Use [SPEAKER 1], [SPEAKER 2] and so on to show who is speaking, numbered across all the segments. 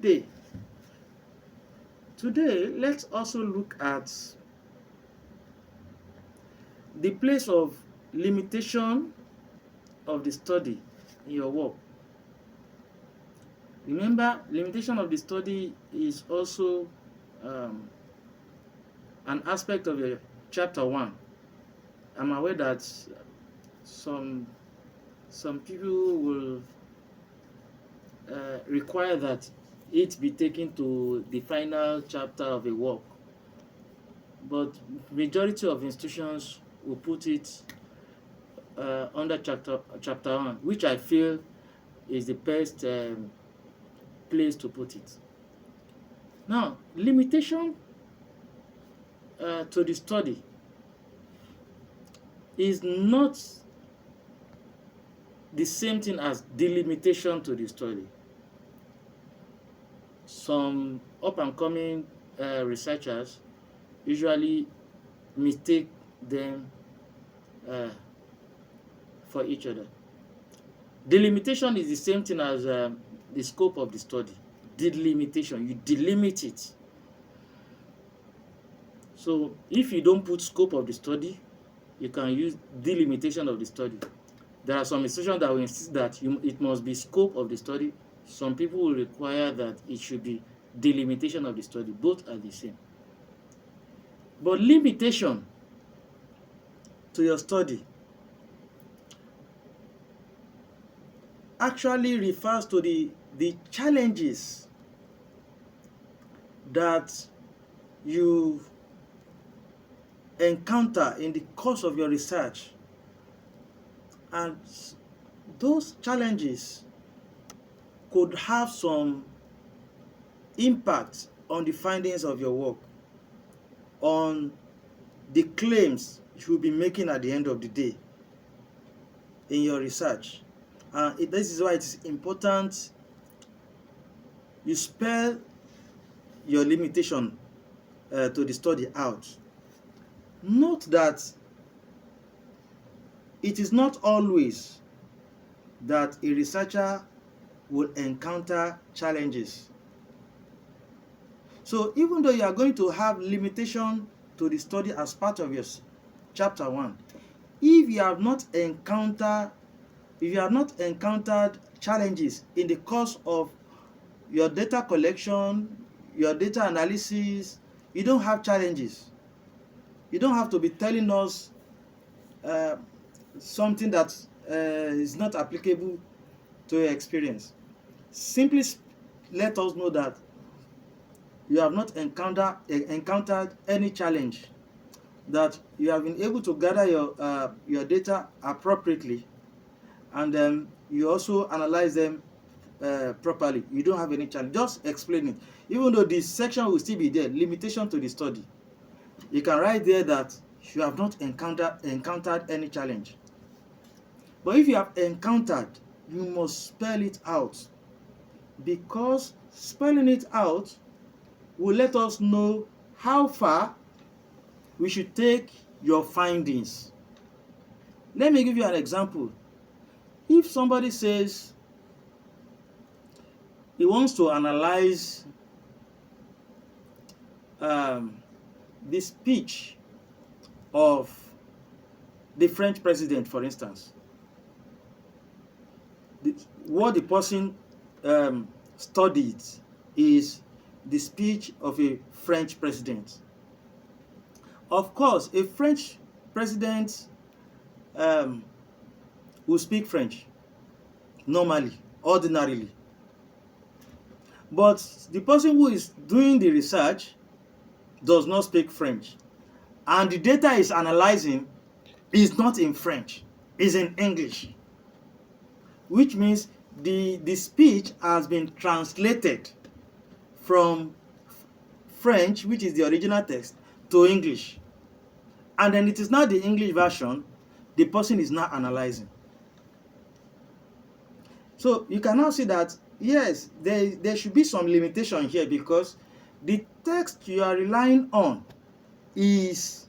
[SPEAKER 1] Good day. Today, let's also look at the place of limitation of the study in your work. Remember, limitation of the study is also um, an aspect of your chapter 1. I'm aware that some people will require that it be taken to the final chapter of a work, but majority of institutions will put it under chapter 1, which I feel is the best place to put it. Now, limitation to the study is not the same thing as delimitation to the study. Some up and coming researchers usually mistake them for each other. Delimitation is the same thing as the scope of the study. Delimitation, you delimit it. So if you don't put scope of the study, you can use delimitation of the study. There are some institutions that will insist that it must be scope of the study. Some people will require that it should be delimitation of the study. Both are the same. But limitation to your study actually refers to the challenges that you encounter in the course of your research, and those challenges could have some impact on the findings of your work, on the claims you will be making at the end of the day in your research. This is why it is important you spell your limitation to the study out. Note that it is not always that a researcher will encounter challenges. So even though you are going to have limitation to the study as part of your chapter 1, if you have not encountered challenges in the course of your data collection, your data analysis, you don't have challenges. You don't have to be telling us something that is not applicable to your experience. Simply let us know that you have not encountered any challenge, that you have been able to gather your data appropriately, and you also analyze them properly. You don't have any challenge. Just explain it. Even though this section will still be there, limitation to the study, you can write there that you have not encountered any challenge. But if you have encountered, you must spell it out, because spelling it out will let us know how far we should take your findings. Let me give you an example. If somebody says he wants to analyze the speech of the French president, for instance, what the person studied is the speech of a French president. Of course, a French president will speak French normally, ordinarily. But the person who is doing the research does not speak French, and the data is analyzing is not in French, is in English, which means the speech has been translated from French, which is the original text, to English, and then it is now the English version the person is now analyzing. So you can now see that yes, there should be some limitation here, because the text you are relying on is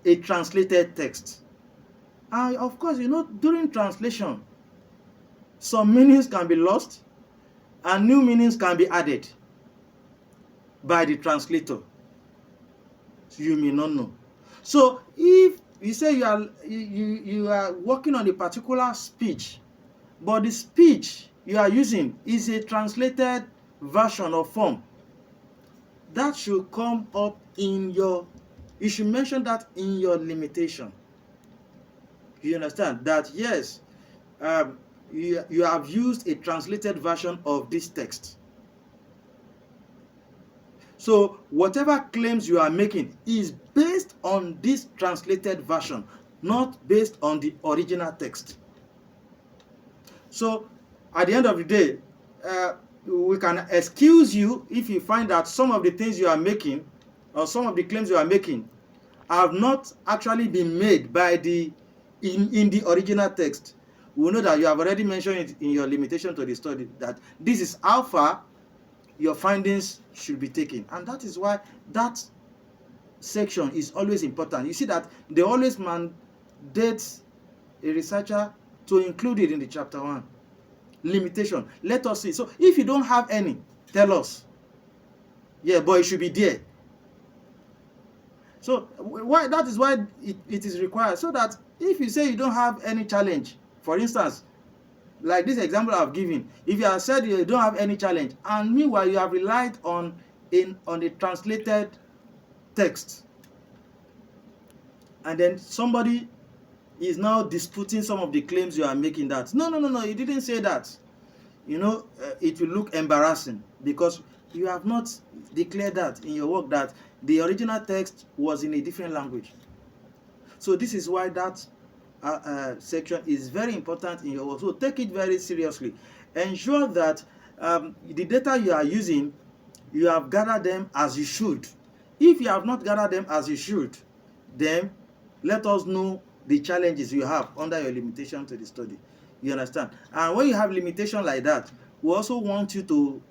[SPEAKER 1] a translated text. And of course, during translation, some meanings can be lost and new meanings can be added. by the translator. You may not know. So if you say you are working on a particular speech, but the speech you are using is a translated version or form, that should come up in your, you should mention that in your limitation. You understand that? Yes, you have used a translated version of this text. So whatever claims you are making is based on this translated version, not based on the original text. So at the end of the day, we can excuse you if you find that some of the things you are making or some of the claims you are making have not actually been made by the in the original text. We know that you have already mentioned it in your limitation to the study, that this is how far your findings should be taken, and that is why that section is always important. You see that they always mandate a researcher to include it in the chapter 1. Limitation, let us see. So if you don't have any, tell us. Yeah, but it should be there. So why, that is why it is required, so that if you say you don't have any challenge, for instance, like this example I've given, if you have said you don't have any challenge, and meanwhile you have relied on the translated text, and then somebody is now disputing some of the claims you are making, that no, you didn't say that, it will look embarrassing, because you have not declared that in your work, that the original text was in a different language. So this is why that section is very important in your work. So take it very seriously. Ensure that the data you are using, you have gathered them as you should. If you have not gathered them as you should, then let us know the challenges you have under your limitation to the study. You understand? And when you have limitation like that, we also want you to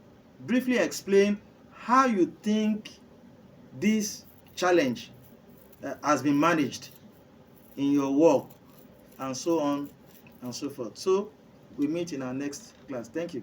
[SPEAKER 1] briefly explain how you think this challenge has been managed in your work, and so on and so forth. So we meet in our next class. Thank you.